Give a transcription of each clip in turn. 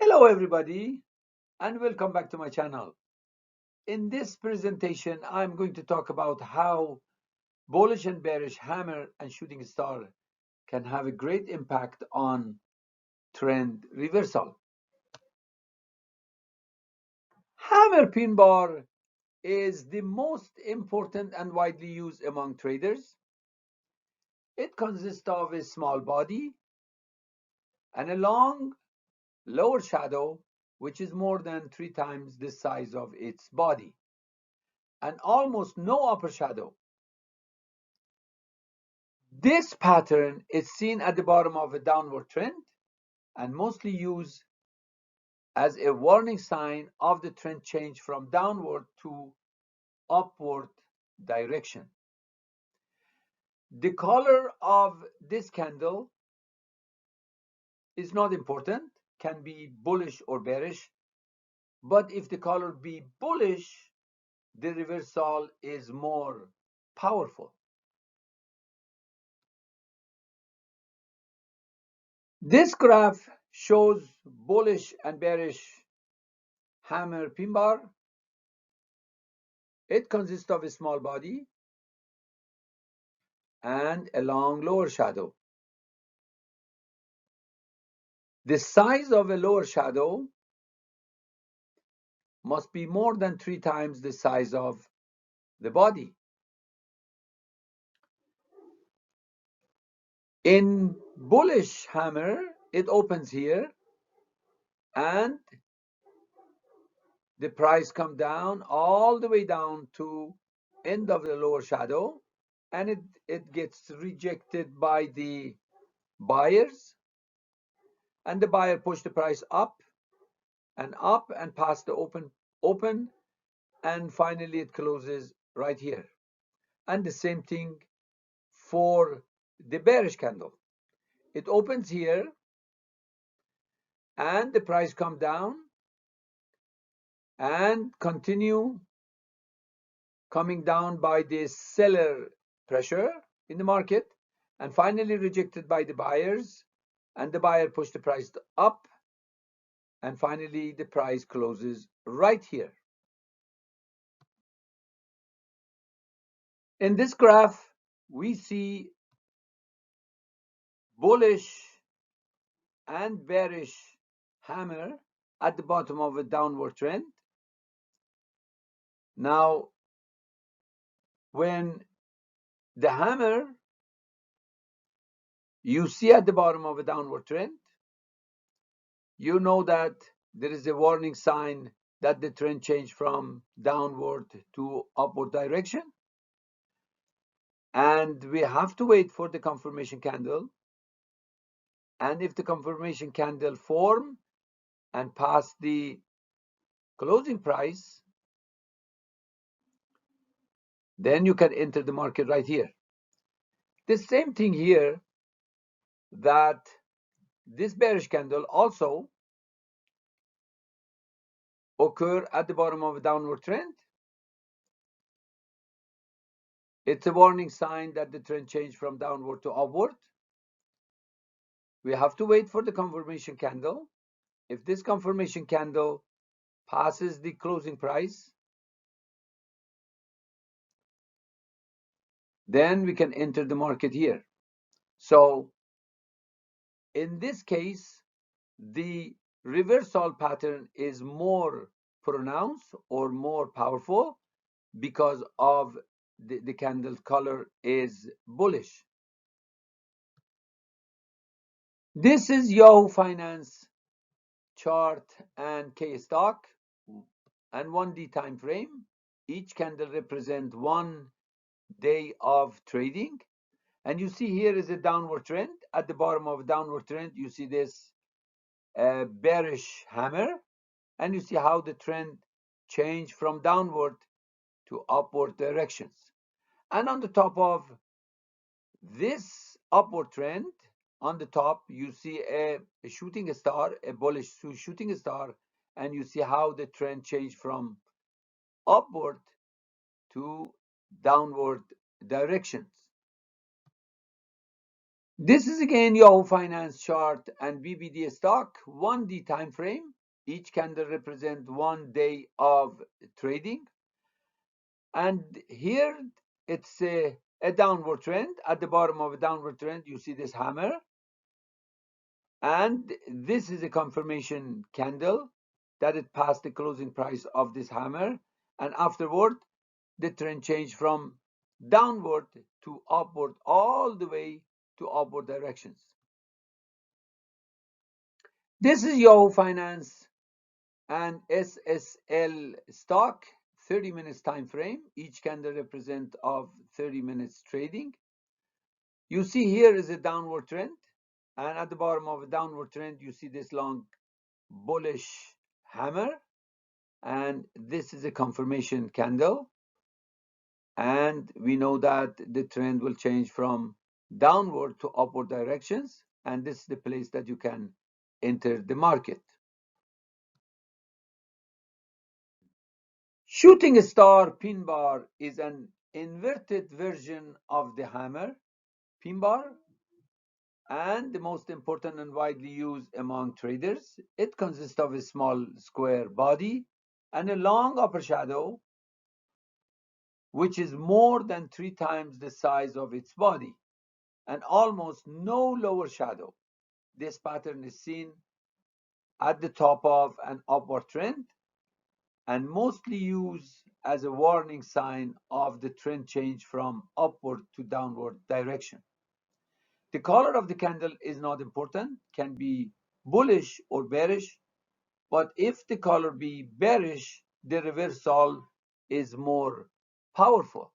Hello everybody and welcome back to my channel. In this presentation I'm going to talk about how bullish and bearish hammer and shooting star can have a great impact on trend reversal. Hammer pin bar is the most important and widely used among traders. It consists of a small body and a long lower shadow which is more than 3 times the size of its body and almost no upper shadow. This pattern is seen at the bottom of a downward trend and mostly used as a warning sign of the trend change from downward to upward direction. The color of this candle is not important, can be bullish or bearish, but if the color be bullish, the reversal is more powerful. This graph shows bullish and bearish hammer pin bar. It consists of a small body and a long lower shadow. The size of a lower shadow must be more than 3 times the size of the body. In bullish hammer, it opens here and the price come down all the way down to end of the lower shadow, and it gets rejected by the buyers, and the buyer push the price up and past the open, and finally it closes right here. And the same thing for the bearish candle. It opens here and the price come down and continue coming down by the seller pressure in the market, and finally rejected by the buyers, and the buyer push the price up, and finally the price closes right here. In this graph we see bullish and bearish hammer at the bottom of a downward trend. Now, when the hammer you see at the bottom of a downward trend, you know that there is a warning sign that the trend changed from downward to upward direction. And we have to wait for the confirmation candle. And if the confirmation candle form and pass the closing price, then you can enter the market right here. The same thing here, that this bearish candle also occur at the bottom of a downward trend. It's a warning sign that the trend changed from downward to upward. We have to wait for the confirmation candle. If this confirmation candle passes the closing price, then we can enter the market here. So in this case, the reversal pattern is more pronounced or more powerful because of the candle color is bullish. This is Yahoo Finance chart and K stock and 1D time frame. Each candle represents 1 day of trading. And you see here is a downward trend. At the bottom of a downward trend, you see this bearish hammer, and you see how the trend changed from downward to upward directions. And on the top of this upward trend, on the top, you see a shooting star, a bullish shooting star, and you see how the trend changed from upward to downward directions. This is again Yahoo Finance chart and BBD stock 1D time frame. Each candle represents 1 day of trading. And here it's a downward trend. At the bottom of a downward trend, you see this hammer. And this is a confirmation candle that it passed the closing price of this hammer. And afterward, the trend changed from downward to upward all the way to upward directions. This is Yahoo Finance and SSL stock 30 minutes time frame. Each candle represents of 30 minutes trading. You see here is a downward trend, and at the bottom of a downward trend you see this long bullish hammer, and this is a confirmation candle, and we know that the trend will change from downward to upward directions, and this is the place that you can enter the market. Shooting star Pinbar is an inverted version of the hammer Pinbar and the most important and widely used among traders. It consists of a small square body and a long upper shadow, which is more than 3 times the size of its body, and almost no lower shadow. This pattern is seen at the top of an upward trend and mostly used as a warning sign of the trend change from upward to downward direction. The color of the candle is not important, can be bullish or bearish, but if the color be bearish, the reversal is more powerful.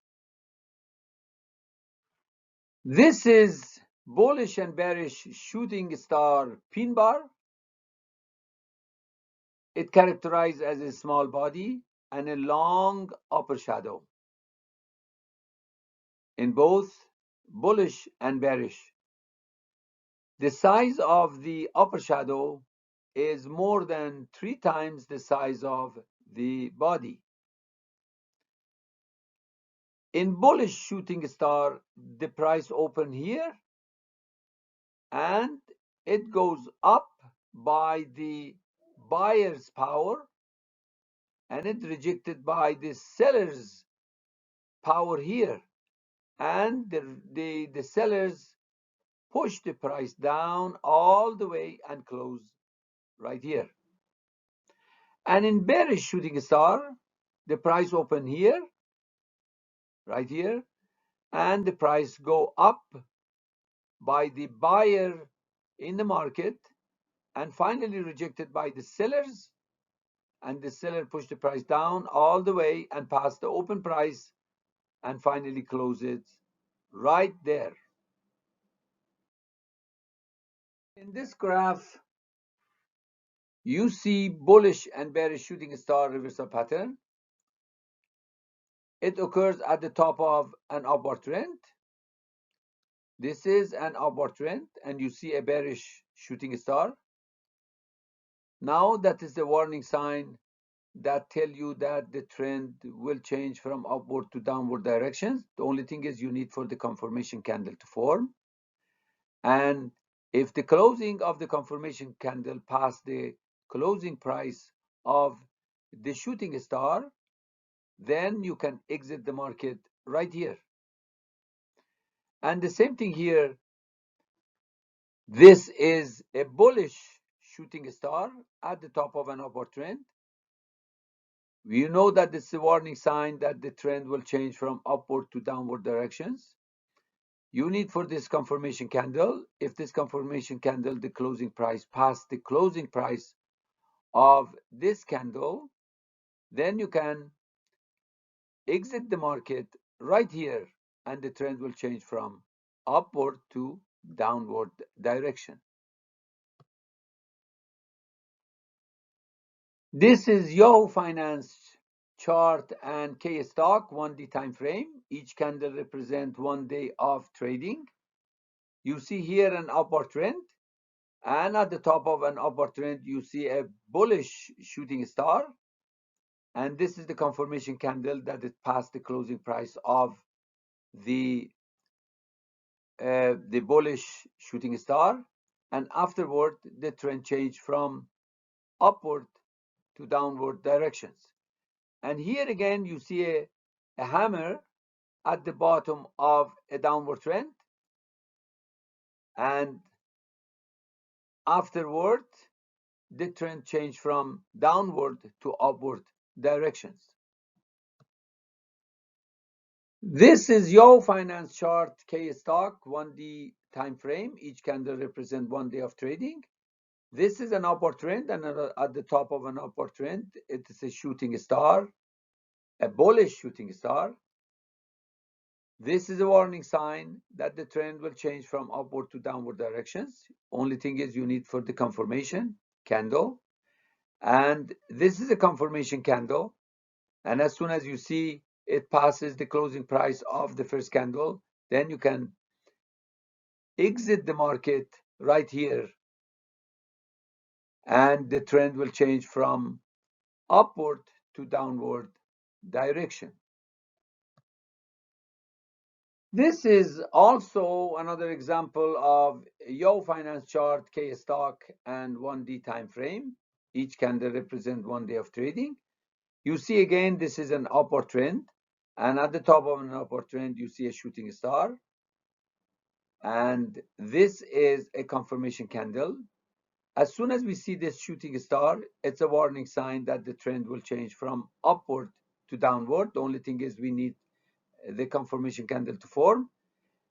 This is bullish and bearish shooting star Pinbar. It characterized as a small body and a long upper shadow in both bullish and bearish. The size of the upper shadow is more than 3 times the size of the body. In bullish shooting star, the price open here and it goes up by the buyer's power and it rejected by the seller's power here, and the sellers push the price down all the way and close right here. And in bearish shooting star, the price open here, right here, and the price go up by the buyer in the market and finally rejected by the sellers, and the seller pushed the price down all the way and passed the open price and finally close it right there. In this graph, you see bullish and bearish shooting star reversal pattern. It occurs at the top of an upward trend. This is an upward trend, and you see a bearish shooting star. Now that is the warning sign that tell you that the trend will change from upward to downward directions. The only thing is you need for the confirmation candle to form. And if the closing of the confirmation candle pass the closing price of the shooting star, then you can exit the market right here. And the same thing here. This is a bullish shooting star at the top of an upward trend. We know that this is a warning sign that the trend will change from upward to downward directions. You need for this confirmation candle, if this confirmation candle, the closing price past the closing price of this candle, then you can exit the market right here and the trend will change from upward to downward direction. This is Yahoo Finance chart and K stock 1D time frame. Each candle represents 1 day of trading. You see here an upward trend, and at the top of an upward trend you see a bullish shooting star, and this is the confirmation candle that it passed the closing price of the the bullish shooting star, and afterward the trend changed from upward to downward directions. And here again you see a hammer at the bottom of a downward trend, and afterward the trend changed from downward to upward directions. This is Yo Finance chart K stock 1D time frame. Each candle represents 1 day of trading. This is an upward trend, and at the top of an upward trend, it is a shooting star, a bullish shooting star. This is a warning sign that the trend will change from upward to downward directions. Only thing is you need for the confirmation candle. And this is a confirmation candle. And as soon as you see it passes the closing price of the first candle, then you can exit the market right here. And the trend will change from upward to downward direction. This is also another example of Yo Finance chart, K stock, and 1D time frame. Each candle represents 1 day of trading. You see again, this is an upward trend, and at the top of an upward trend, you see a shooting star. And this is a confirmation candle. As soon as we see this shooting star, it's a warning sign that the trend will change from upward to downward. The only thing is we need the confirmation candle to form.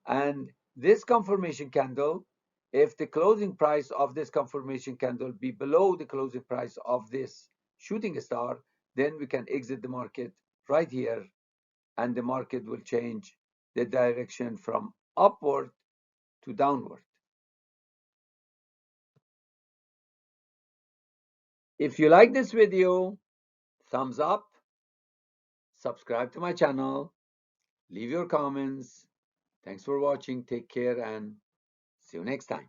And this confirmation candle, if the closing price of this confirmation candle be below the closing price of this shooting star, then we can exit the market right here, and the market will change the direction from upward to downward. If you like this video, thumbs up, subscribe to my channel, leave your comments. Thanks for watching. Take care and see you next time.